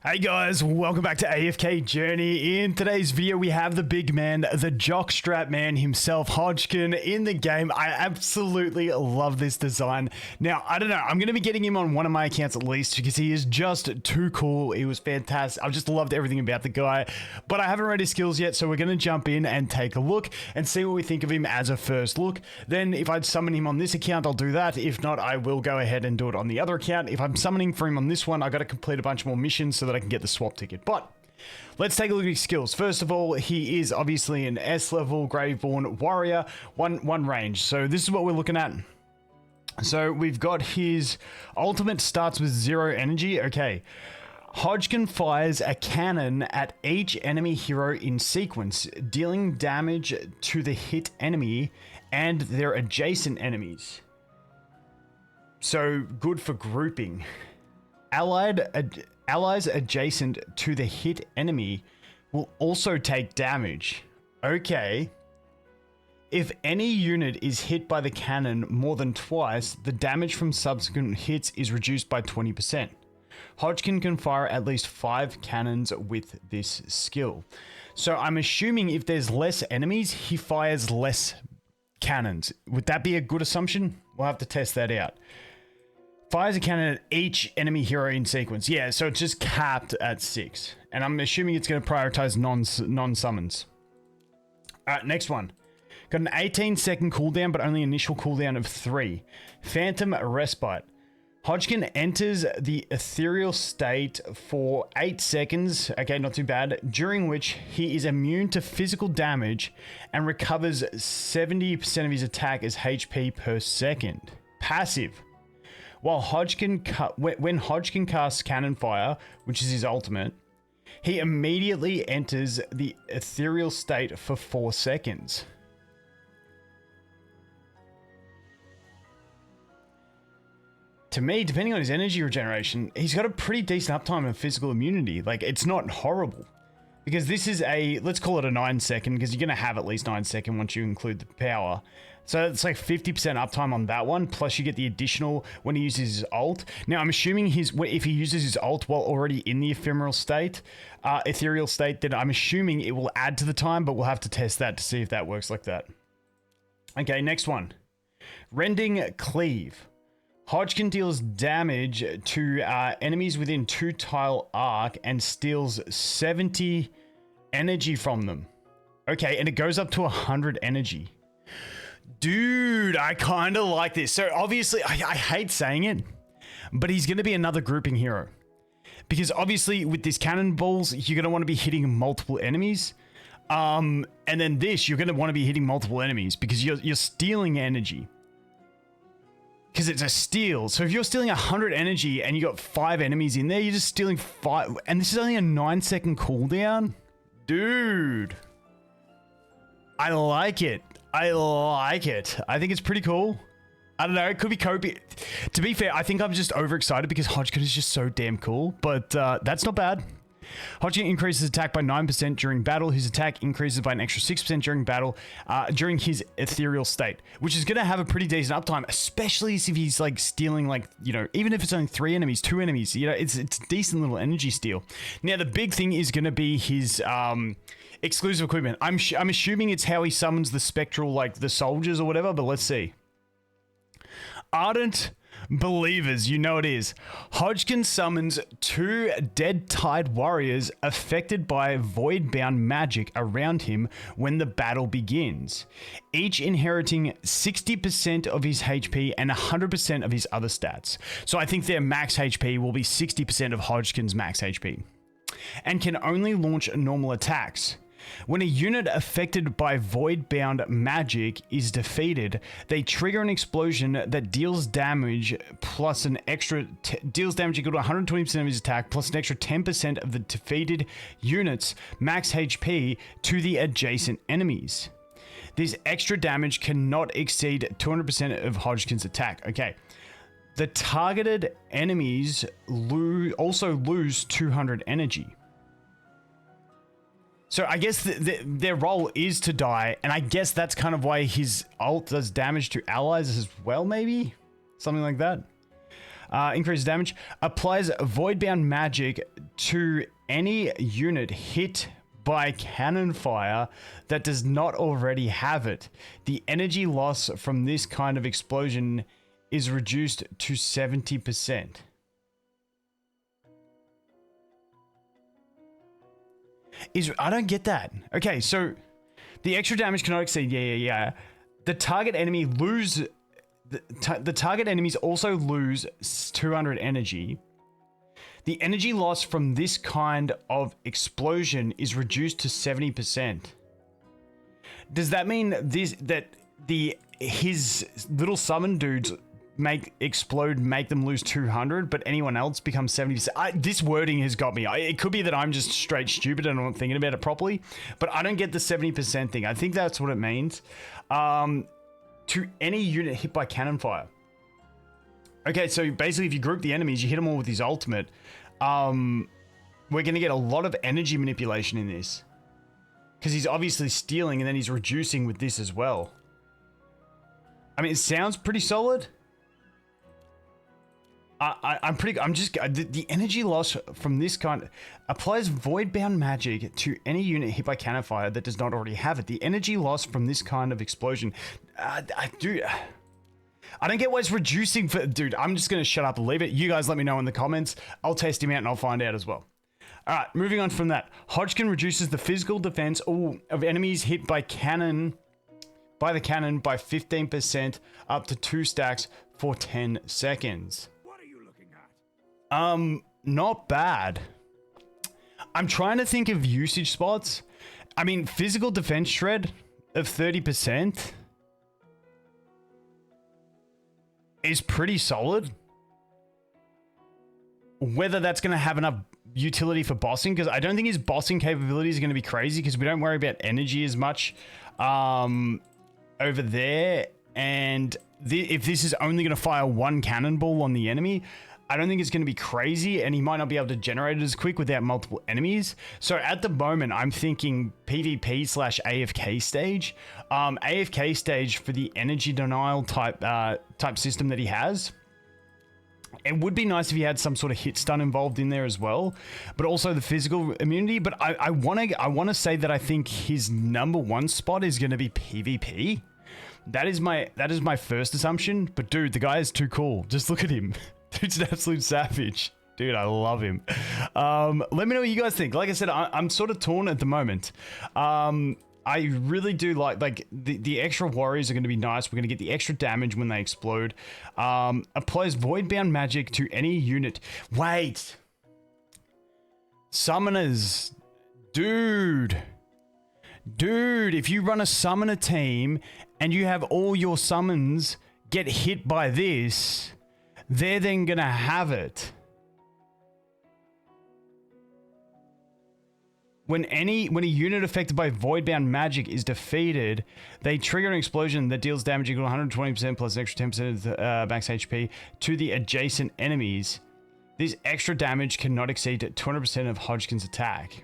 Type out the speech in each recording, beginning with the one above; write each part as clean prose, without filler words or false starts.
Hey guys, welcome back to AFK Journey. In today's video, we have the big man, the jockstrap man himself, Hodgkin, in the game. I absolutely love this design. Now, I don't know, I'm going to be getting him on one of my accounts at least because he is just too cool. He was fantastic. I've just loved everything about the guy, but I haven't read his skills yet, so we're going to jump in and take a look and see what we think of him as a first look. Then if I'd summon him on this account, I'll do that. If not, I will go ahead and do it on the other account. If I'm summoning for him on this one, I got to complete a bunch more missions so that I can get the swap ticket. But let's take a look at his skills. First of all, he is obviously an S level Graveborn warrior, one range. So this is what we're looking at. So we've got his ultimate starts with 0 energy. Okay. Hodgkin fires a cannon at each enemy hero in sequence, dealing damage to the hit enemy and their adjacent enemies. So good for grouping. Allies adjacent to the hit enemy will also take damage. Okay. If any unit is hit by the cannon more than twice, the damage from subsequent hits is reduced by 20%. Hodgkin can fire at least 5 cannons with this skill. So I'm assuming if there's less enemies, he fires less cannons. Would that be a good assumption? We'll have to test that out. Fires a cannon at each enemy hero in sequence. Yeah, so it's just capped at 6. And I'm assuming it's going to prioritize non-summons. Alright, next one. Got an 18-second cooldown, but only initial cooldown of 3. Phantom Respite. Hodgkin enters the ethereal state for 8 seconds, okay, not too bad, during which he is immune to physical damage and recovers 70% of his attack as HP per second. Passive. While when Hodgkin casts Cannon Fire, which is his ultimate, he immediately enters the ethereal state for 4 seconds. To me, depending on his energy regeneration, he's got a pretty decent uptime and physical immunity. Like, it's not horrible. Because this is a, let's call it a 9 second, because you're going to have at least 9 second once you include the power. So it's like 50% uptime on that one, plus you get the additional when he uses his ult. Now, I'm assuming if he uses his ult while already in the ethereal state, then I'm assuming it will add to the time, but we'll have to test that to see if that works like that. Okay, next one. Rending Cleave. Hodgkin deals damage to enemies within 2 tile arc and steals 70 energy from them. Okay, and it goes up to 100 energy. Dude, I kind of like this. So obviously, I hate saying it, but he's going to be another grouping hero. Because obviously with these cannonballs, you're going to want to be hitting multiple enemies. And then this, you're going to want to be hitting multiple enemies because you're stealing energy. Because it's a steal. So if you're stealing 100 energy and you got 5 enemies in there, you're just stealing 5. And this is only a 9-second cooldown? Dude. I like it. I like it. I think it's pretty cool. I don't know. It could be copy. To be fair, I think I'm just overexcited because Hodgkin is just so damn cool. But that's not bad. Hodgkin increases attack by 9% during battle. His attack increases by an extra 6% during battle, during his ethereal state, which is going to have a pretty decent uptime, especially if he's like stealing, like, you know, even if it's only 3 enemies, 2 enemies, you know, it's a decent little energy steal. Now, the big thing is going to be his exclusive equipment. I'm assuming it's how he summons the spectral, like the soldiers or whatever, but let's see. Ardent Believers, you know it is. Hodgkin summons 2 Dead Tide warriors affected by void-bound magic around him when the battle begins, each inheriting 60% of his HP and 100% of his other stats. So I think their max HP will be 60% of Hodgkin's max HP, and can only launch normal attacks. When a unit affected by void-bound magic is defeated, they trigger an explosion that deals damage plus an extra deals damage equal to 120% of his attack plus an extra 10% of the defeated unit's max HP to the adjacent enemies. This extra damage cannot exceed 200% of Hodgkin's attack. Okay. The targeted enemies also lose 200 energy. So I guess their role is to die, and I guess that's kind of why his ult does damage to allies as well, maybe? Something like that. Increases damage. Applies void-bound magic to any unit hit by cannon fire that does not already have it. The energy loss from this kind of explosion is reduced to 70%. I don't get that. Okay, so the extra damage cannot exceed. Yeah. The target enemy the target enemies also lose 200 energy. The energy loss from this kind of explosion is reduced to 70%. Does that mean his little summon dudes make them lose 200, but anyone else becomes 70%? This wording has got me. It could be that I'm just straight stupid and I'm not thinking about it properly, but I don't get the 70% thing. I think that's what it means. To any unit hit by cannon fire. Okay, so basically if you group the enemies, you hit them all with his ultimate, we're going to get a lot of energy manipulation in this. Because he's obviously stealing and then he's reducing with this as well. I mean, it sounds pretty solid. The energy loss from this kind applies void-bound magic to any unit hit by cannon fire that does not already have it. The energy loss from this kind of explosion, I don't get why it's reducing for, dude. I'm just gonna shut up and leave it. You guys let me know in the comments. I'll test him out and I'll find out as well. All right, moving on from that, Hodgkin reduces the physical defense of enemies hit by the cannon by 15% up to 2 stacks for 10 seconds. Not bad. I'm trying to think of usage spots. I mean, physical defense shred of 30% is pretty solid. Whether that's going to have enough utility for bossing, because I don't think his bossing capabilities are going to be crazy, because we don't worry about energy as much over there. And if this is only going to fire one cannonball on the enemy, I don't think it's going to be crazy, and he might not be able to generate it as quick without multiple enemies. So at the moment, I'm thinking PvP/AFK stage. AFK stage for the energy denial type system that he has. It would be nice if he had some sort of hit stun involved in there as well, but also the physical immunity. But I want to say that I think his #1 spot is going to be PvP. That is my first assumption. But dude, the guy is too cool. Just look at him. Dude's an absolute savage. Dude, I love him. Let me know what you guys think. Like I said, I'm sort of torn at the moment. I really do like the extra warriors are going to be nice. We're going to get the extra damage when they explode. Applies void-bound magic to any unit. Wait. Summoners. Dude, if you run a summoner team and you have all your summons get hit by this, they're then gonna have it. When a unit affected by void-bound magic is defeated, they trigger an explosion that deals damage equal to 120% plus an extra 10% of max HP to the adjacent enemies. This extra damage cannot exceed 200% of Hodgkin's attack.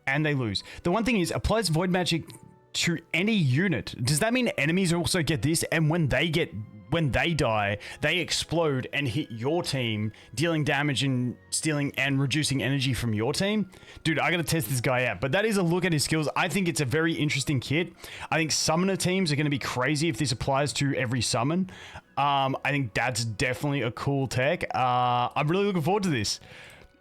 And they lose. The one thing is, applies void magic to any unit. Does that mean enemies also get this? And when they die, they explode and hit your team, dealing damage and stealing and reducing energy from your team? Dude, I gotta test this guy out. But that is a look at his skills. I think it's a very interesting kit. I think summoner teams are gonna be crazy if this applies to every summon. I think that's definitely a cool tech. I'm really looking forward to this.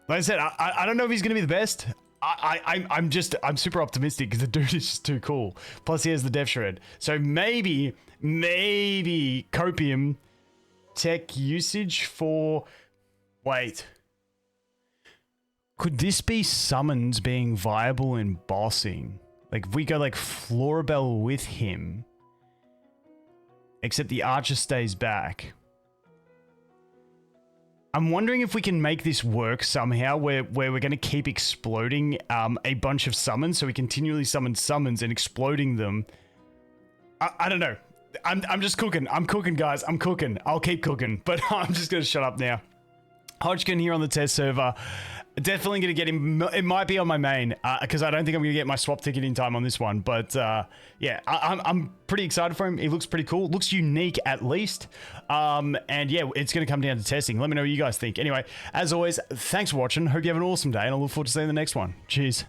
Like I said, I don't know if he's gonna be the best. I'm super optimistic because the dude is just too cool. Plus he has the Death Shred. So maybe Copium tech usage for... Wait. Could this be summons being viable in bossing? Like if we go like Florabelle with him, except the archer stays back. I'm wondering if we can make this work somehow where we're going to keep exploding a bunch of summons, so we continually summon summons and exploding them. I don't know. I'm just cooking. I'm cooking, guys. I'm cooking. I'll keep cooking, but I'm just going to shut up now. Hodgkin here on the test server. Definitely going to get him. It might be on my main because I don't think I'm going to get my swap ticket in time on this one. But yeah, I'm pretty excited for him. He looks pretty cool. Looks unique at least. And yeah, it's going to come down to testing. Let me know what you guys think. Anyway, as always, thanks for watching. Hope you have an awesome day and I look forward to seeing the next one. Cheers.